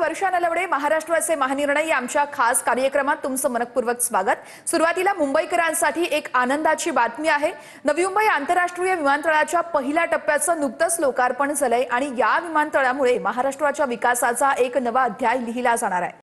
वर्षा नलवडे, महाराष्ट्राचे महानिर्णय या आमच्या खास कार्यक्रमात तुमचं मनपूर्वक स्वागत। सुरुवातीला मुंबईकरांसाठी एक आनंदाची बातमी आहे। नवी मुंबई आंतरराष्ट्रीय विमानतळाच्या पहिल्या टप्प्याचं नुकतंच लोकार्पण झालंय आणि या विमानतळामुळे महाराष्ट्राच्या विकासाचा एक नवा अध्याय लिहिला जाणार आहे।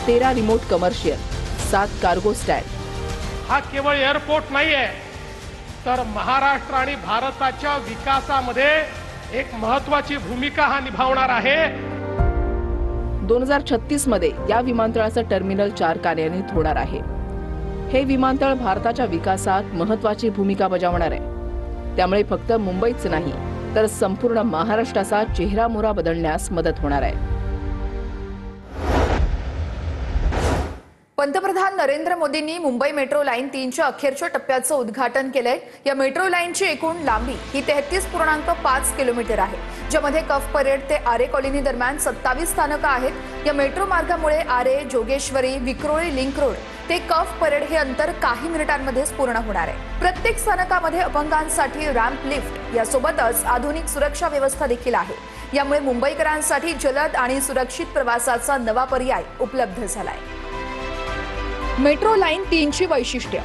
तेरा रिमोट कमर्शियल, 7 कार्गो स्टँड। हा केवळ एअरपोर्ट नाहीये, तर महाराष्ट्र आणि भारताच्या विकासामध्ये एक महत्त्वाची भूमिका हा निभावणार आहे। 2036 मध्ये या विमानतळाचं टर्मिनल 4 कार्यान्वित होणार आहे। हे विमानतळ भारताच्या विकासात महत्त्वाची भूमिका बजावणार आहे। त्यामुळे फक्त मुंबईच नाही, तर संपूर्ण महाराष्ट्राचा चेहरामोहरा बदलण्यास मदत होणार आहे। पंतप्रधान नरेंद्र मोदींनी मुंबई मेट्रो लाईन 3च्या अखेरच्या टप्प्याचं उद्घाटन केलंय। या मेट्रो लाईनची एकूण लांबी ही 33.5 किलोमीटर आहे, ज्यामध्ये कफ परेड ते आरे कॉलनी दरम्यान 27 स्थानकं आहेत। या मेट्रो मार्गामुळे आरे, जोगेश्वरी, विक्रोळी लिंक रोड ते कफ परेड हे अंतर काही मिनिटांमध्येच पूर्ण होणार आहे। प्रत्येक स्थानकामध्ये अपंगांसाठी रॅम्प लिफ्ट यासोबतच आधुनिक सुरक्षा व्यवस्था देखील आहे। यामुळे मुंबईकरांसाठी जलद आणि सुरक्षित प्रवासाचा नवा पर्याय उपलब्ध झालाय। मेट्रो लाईन 3ची वैशिष्ट्य: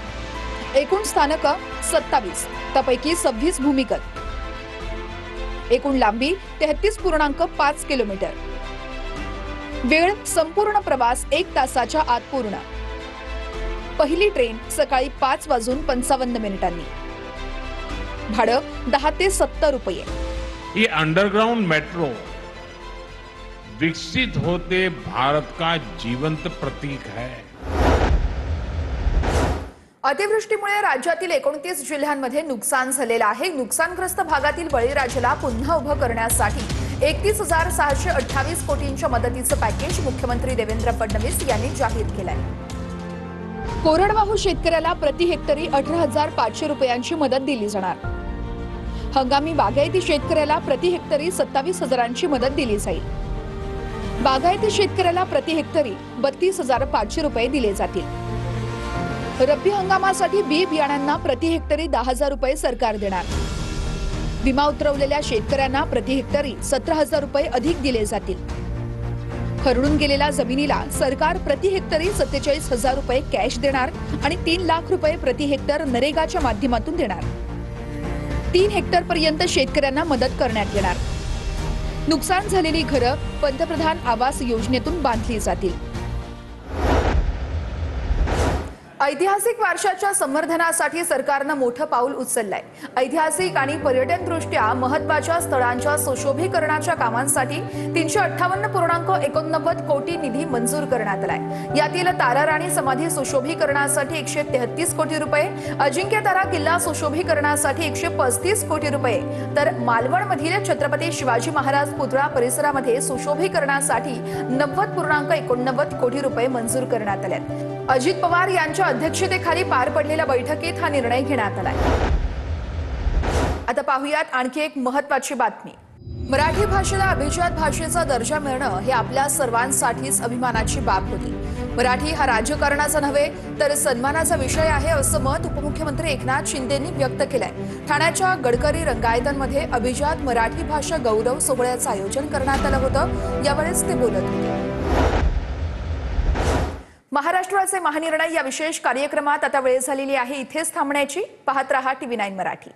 एकूण स्थानकं 27, त्यापैकी 26 भूमिगत, एकूण लांबी 33.5 किलोमीटर, वेळ संपूर्ण प्रवास 1 तासाच्या आत पूर्ण, पहिली ट्रेन सकाळी 5:55 भाडं 10 ते 70 रुपये। ये अंडरग्राउंड मेट्रो विकसित होते भारत का जीवंत प्रतीक है। अतिवृष्टीमुळे राज्यातील 29 जिल्ह्यांमध्ये नुकसान झालेलं आहे। नुकसानग्रस्त भागातील बळीराजाला पुन्हा उभं करण्यासाठी 31,628 कोटींच्या मदतीचं पॅकेज मुख्यमंत्री देवेंद्र फडणवीस यांनी जाहीर केलंय। कोरडवाहू शेतकऱ्याला प्रति हेक्टरी 18,500 रुपयांची मदत दिली जाणार। हंगामी बागायती शेतकऱ्याला प्रति हेक्टरी 27,000ची मदत दिली जाईल। बागायती शेतकऱ्याला प्रति हेक्टरी 32,500 रुपये दिले जातील। रब्बी हंगामासाठी बी बियाण्यांना प्रति हेक्टरी 10,000 रुपये सरकार देणार। विमा उतरवलेल्या शेतकऱ्यांना प्रति हेक्टरी 17,000 रुपये अधिक दिले जातील। खरडून गेलेल्या जमिनीला सरकार प्रति हेक्टरी 47,000 रुपये कॅश देणार आणि 3 लाख रुपये प्रति हेक्टर नरेगाच्या माध्यमातून देणार। 3 हेक्टर पर्यंत शेतकऱ्यांना मदत करण्यात येणार। नुकसान झालेली घरं पंतप्रधान आवास योजनेतून बांधली जातील। ऐतिहासिक वारशाच्या संवर्धनासाठी सरकारनं मोठं पाऊल उचललंय। ऐतिहासिक आणि पर्यटनदृष्ट्या महत्त्वाच्या स्थळांच्या सुशोभीकरणाच्या कामांसाठी 358.89 कोटी निधी मंजूर करण्यात आलाय। यातील ताराराणी समाधी सुशोभीकरणासाठी 133 कोटी रुपये, अजिंक्यतारा किल्ला सुशोभीकरणासाठी 135 कोटी रुपये, तर मालवणमधील छत्रपती शिवाजी महाराज पुतळा परिसरामध्ये सुशोभीकरणासाठी 90.89 कोटी रुपये मंजूर करण्यात आले। अजित पवार यांच्या अध्यक्षतेखाली पार पडलेल्या बैठकीत हा निर्णय घेण्यात आलाय। आता पाहूयात आणखी एक महत्त्वाची बातमी। मराठी भाषेला अभिजात भाषेचा दर्जा मिळणं हे आपल्या सर्वांसाठीच अभिमानाची बाब होती। मराठी हा राजकारणाचा नव्हे तर सन्मानाचा विषय आहे, असं मत उपमुख्यमंत्री एकनाथ शिंदेंनी व्यक्त केलंय। ठाण्याच्या गडकरी रंगायतनमध्ये अभिजात मराठी भाषा गौरव सोहळ्याचं आयोजन करण्यात आलं होतं। यावेळेस ते बोलत होते। महाराष्ट्राचे महानिर्णय या विशेष कार्यक्रमात आता वेळ झालेली आहे इथेच थांबण्याची। पाहत रहा TV9 मराठी।